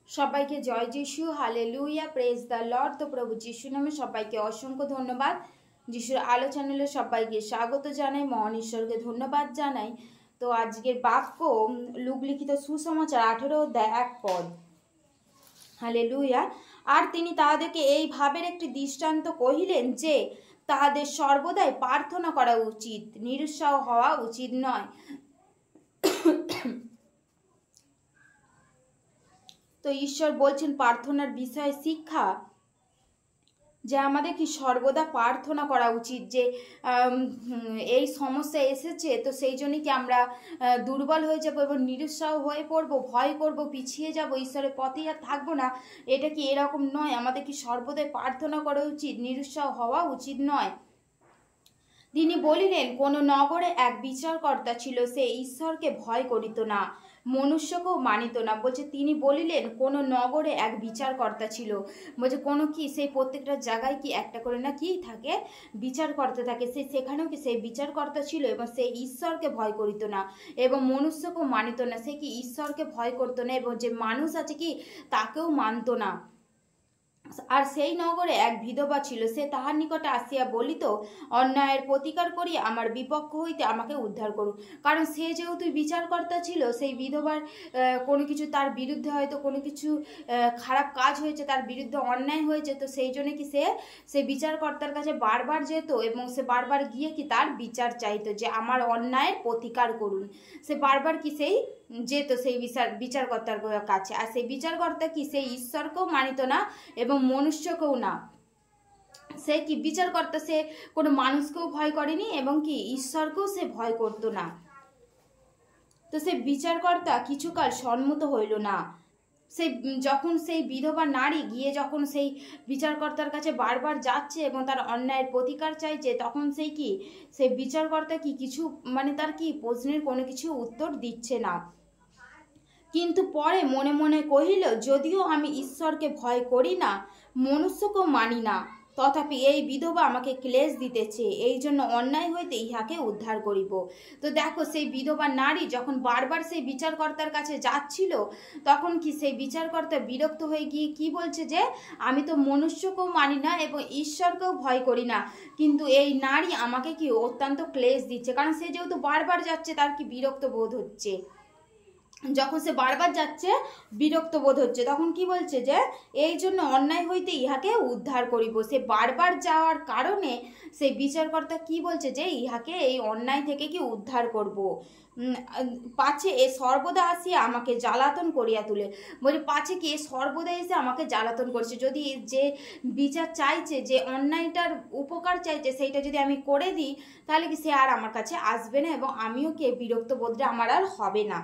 সবাইকে জয় যিশু, hallelujah, praise the Lord. তো প্রভু যিশু নামে সবাইকে অসংখ্য ধন্যবাদ। যিশুর আলো চ্যানেলে সবাইকে স্বাগত জানাই, মহান ঈশ্বরকে ধন্যবাদ জানাই। তো আজকের বাক্য লূক লিখিত সুসমাচার 18 অধ্যায় 1 পদ। হালেলুয়া। আর তিনি তাহাদেরকে এই ভাবের একটি দৃষ্টান্ত কহিলেন যে তাহাদের সর্বদাই প্রার্থনা করা উচিত, নিরুৎসাহ হওয়া উচিত নয়। তো ঈশ্বর বলছেন প্রার্থনার বিষয়ে শিক্ষা, যে আমাদের কি সর্বদা প্রার্থনা করা উচিত। যে এই সমস্যা এসেছে, তো সেই জন্য কি আমরা দুর্বল হয়ে যাব এবং নিরুৎসাহ হয়ে পড়বো, ভয় করব, পিছিয়ে যাব, ঈশ্বরের পথে আর থাকবো না, এটা কি এরকম নয়। আমাদের কি সর্বদাই প্রার্থনা করা উচিত, নিরুৎসাহ হওয়া উচিত নয়। তিনি বলিলেন, কোন নগরে এক বিচারকর্তা ছিল, সে ঈশ্বরকে ভয় করিত না, মনুষ্যকেও মানিত না। বলছে তিনি বলিলেন কোন নগরে এক বিচারকর্তা ছিল, বলছে কোনো কি সেই প্রত্যেকটা জায়গায় কি একটা করে না কি থাকে, বিচারকর্তা থাকে। সেখানেও কি সেই বিচারকর্তা ছিল এবং সে ঈশ্বরকে ভয় করিত না এবং মনুষ্যকেও মানিত না। সে কি ঈশ্বরকে ভয় করতো না এবং যে মানুষ আছে কি তাকেও মানত না। আর সেই নগরে এক বিধবা ছিল, সে তাহার নিকটে আসিয়া বলিত, অন্যায়ের প্রতিকার করিয়া আমার বিপক্ষ হইতে আমাকে উদ্ধার করুন। কারণ সে যেহেতু বিচারকর্তা ছিল, সেই বিধবার কোনো কিছু তার বিরুদ্ধে হয়তো কোনো কিছু খারাপ কাজ হয়েছে, তার বিরুদ্ধে অন্যায় হয়েছে, তো সেই জন্য কি সে বিচারকর্তার কাছে বারবার যেত এবং সে বারবার গিয়ে কি তার বিচার চাইতো, যে আমার অন্যায়ের প্রতিকার করুন। সে বারবার কি যেত সেই বিচারকর্তার কাছে। আর সেই বিচারকর্তা কি সেই ঈশ্বরকেও মানিত না এবং মনুষ্যকেও না। সে কি বিচারকর্তা, সে কোনো মানুষকেও ভয় করেনি এবং কি ঈশ্বরকেও সে ভয় করতো না। তো সে বিচারকর্তা কিছুকাল সম্মত হইল না। যখন সেই বিধবা নারী গিয়ে যখন সেই বিচারকর্তার কাছে বারবার যাচ্ছে এবং তার অন্যায়ের প্রতিকার চাইছে, তখন সেই বিচারকর্তা কি কিছু তার কি প্রশ্নের কোনো কিছু উত্তর দিচ্ছে না। কিন্তু পরে মনে মনে কহিল, যদিও আমি ঈশ্বরকে ভয় করি না, মনুষ্যকেও মানি না, তথাপি এই বিধবা আমাকে ক্লেশ দিতেছে, এই জন্য অন্যায় হইতে ইহাকে উদ্ধার করিব। তো দেখো, সেই বিধবা নারী যখন বারবার সেই বিচারকর্তার কাছে যাচ্ছিল, তখন কি সেই বিচারকর্তা বিরক্ত হয়ে গিয়ে কি বলছে, যে আমি তো মনুষ্যকেও মানি না এবং ঈশ্বরকেও ভয় করি না, কিন্তু এই নারী আমাকে কি অত্যন্ত ক্লেশ দিচ্ছে। কারণ সে যেহেতু বারবার যাচ্ছে, তার কি বিরক্ত বোধ হচ্ছে। যখন সে বারবার যাচ্ছে, বিরক্ত বোধ হচ্ছে, তখন কি বলছে, যে এই জন্য অন্যায় হইতে ইহাকে উদ্ধার করিব। সে বারবার যাওয়ার কারণে সেই বিচারকর্তা কি বলছে, যে ইহাকে এই অন্যায় থেকে কি উদ্ধার করব, পাছে এ সর্বদা আসিয়া আমাকে জ্বালাতন করিয়া তুলে। বলে পাছে কি এ সর্বদা এসে আমাকে জ্বালাতন করছে। যদি যে বিচার চাইছে, যে অন্যায়টার উপকার চাইছে, সেইটা যদি আমি করে দিই, তাহলে কি সে আর আমার কাছে আসবে না এবং আমিও কি বিরক্ত বোধটা আমার আর হবে না।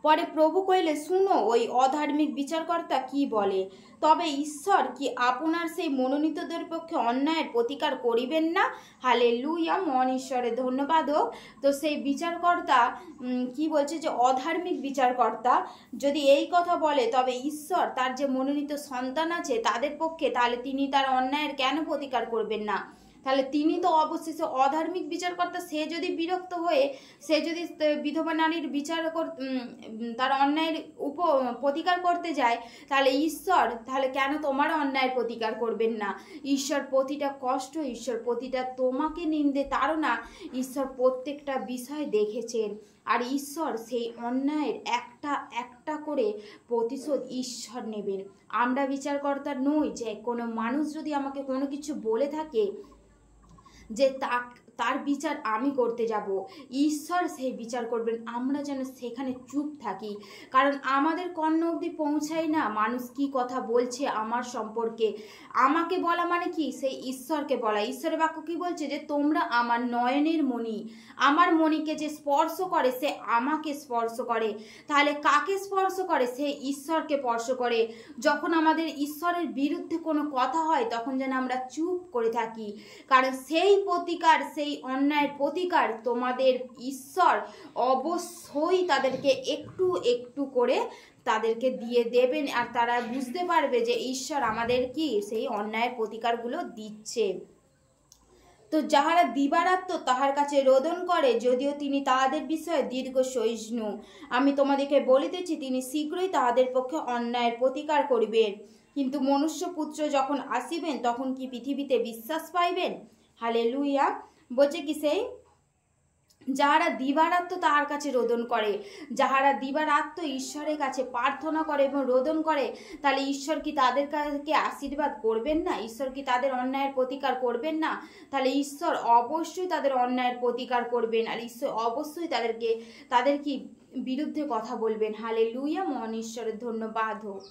পরে প্রভু কইলে, শুনো ওই অধার্মিক বিচারকর্তা কি বলে। তবে ঈশ্বর কি আপনার সেই মনোনীতদের পক্ষে অন্যায়ের প্রতিকার করিবেন না? হালেলুয়া, মহান ঈশ্বরের ধন্যবাদ হোক। তো সেই বিচারকর্তা কি বলছে, যে অধার্মিক বিচারকর্তা যদি এই কথা বলে, তবে ঈশ্বর তার যে মনোনীত সন্তান আছে তাদের পক্ষে, তাহলে তিনি তার অন্যায়ের কেন প্রতিকার করবেন না? তাহলে তিনি তো অবশেষে অধার্মিক বিচারকর্তা। সে যদি বিরক্ত হয়ে সে যদি বিধবা নারীর তার অন্যায়ের প্রতিকার করতে যায়, তাহলে ঈশ্বর তাহলে কেন তোমার অন্যায়ের প্রতিকার করবেন না? ঈশ্বর প্রতিটা কষ্ট, ঈশ্বর প্রতিটা তোমাকে নিন্দে তাড়না, ঈশ্বর প্রত্যেকটা বিষয় দেখেছেন। আর ঈশ্বর সেই অন্যায়ের একটা করে প্রতিশোধ ঈশ্বর নেবেন। আমরা বিচারকর্তা নই, যে কোনো মানুষ যদি আমাকে কোনো কিছু বলে থাকে, যে তার বিচার আমি করতে যাব। ঈশ্বর সেই বিচার করবেন। আমরা যেন সেখানে চুপ থাকি, কারণ আমাদের কর্ণ অবধি পৌঁছায় না মানুষ কি কথা বলছে আমার সম্পর্কে। আমাকে বলা মানে কি, সেই ঈশ্বরকে বলা। ঈশ্বরের বাক্য কি বলছে, যে তোমরা আমার নয়নের মণি। আমার মণিকে যে স্পর্শ করে, সে আমাকে স্পর্শ করে। তাহলে কাকে স্পর্শ করে? সে ঈশ্বরকে স্পর্শ করে। যখন আমাদের ঈশ্বরের বিরুদ্ধে কোনো কথা হয়, তখন যেন আমরা চুপ করে থাকি, কারণ সেই প্রতিকার, সেই অন্যায়ের প্রতিকার তোমাদের ঈশ্বর অবশ্যই তাদেরকে একটু একটু করে তাদেরকে দিয়ে দেবেন। আর তারা বুঝতে পারবে যে ঈশ্বর আমাদের কি সেই অন্যায়ের প্রতিকারগুলো দিচ্ছে। তো যাহারা দিবারাত্র তাহার কাছে রোদন করে, যদিও তিনি তাহাদের বিষয়ে দীর্ঘ সহিষ্ণু, আমি তোমাদেরকে বলিতেছি তিনি শীঘ্রই তাহাদের পক্ষে অন্যায়ের প্রতিকার করিবেন। কিন্তু মনুষ্যপুত্র যখন আসিবেন তখন কি পৃথিবীতে বিশ্বাস পাইবেন? হালেলুয়া। বলছে কি সেই যাহারা দিবারাত্র তাহার কাছে রোদন করে, যাহারা দিবারাত্র ঈশ্বরের কাছে প্রার্থনা করে এবং রোদন করে, তাহলে ঈশ্বর কি তাদেরকে আশীর্বাদ করবেন না? ঈশ্বর কি তাদের অন্যায়ের প্রতিকার করবেন না? তাহলে ঈশ্বর অবশ্যই তাদের অন্যায়ের প্রতিকার করবেন, আর ঈশ্বর অবশ্যই তাদের কি বিরুদ্ধে কথা বলবেন। হালেলুয়া, মহান ঈশ্বরের ধন্যবাদ হোক।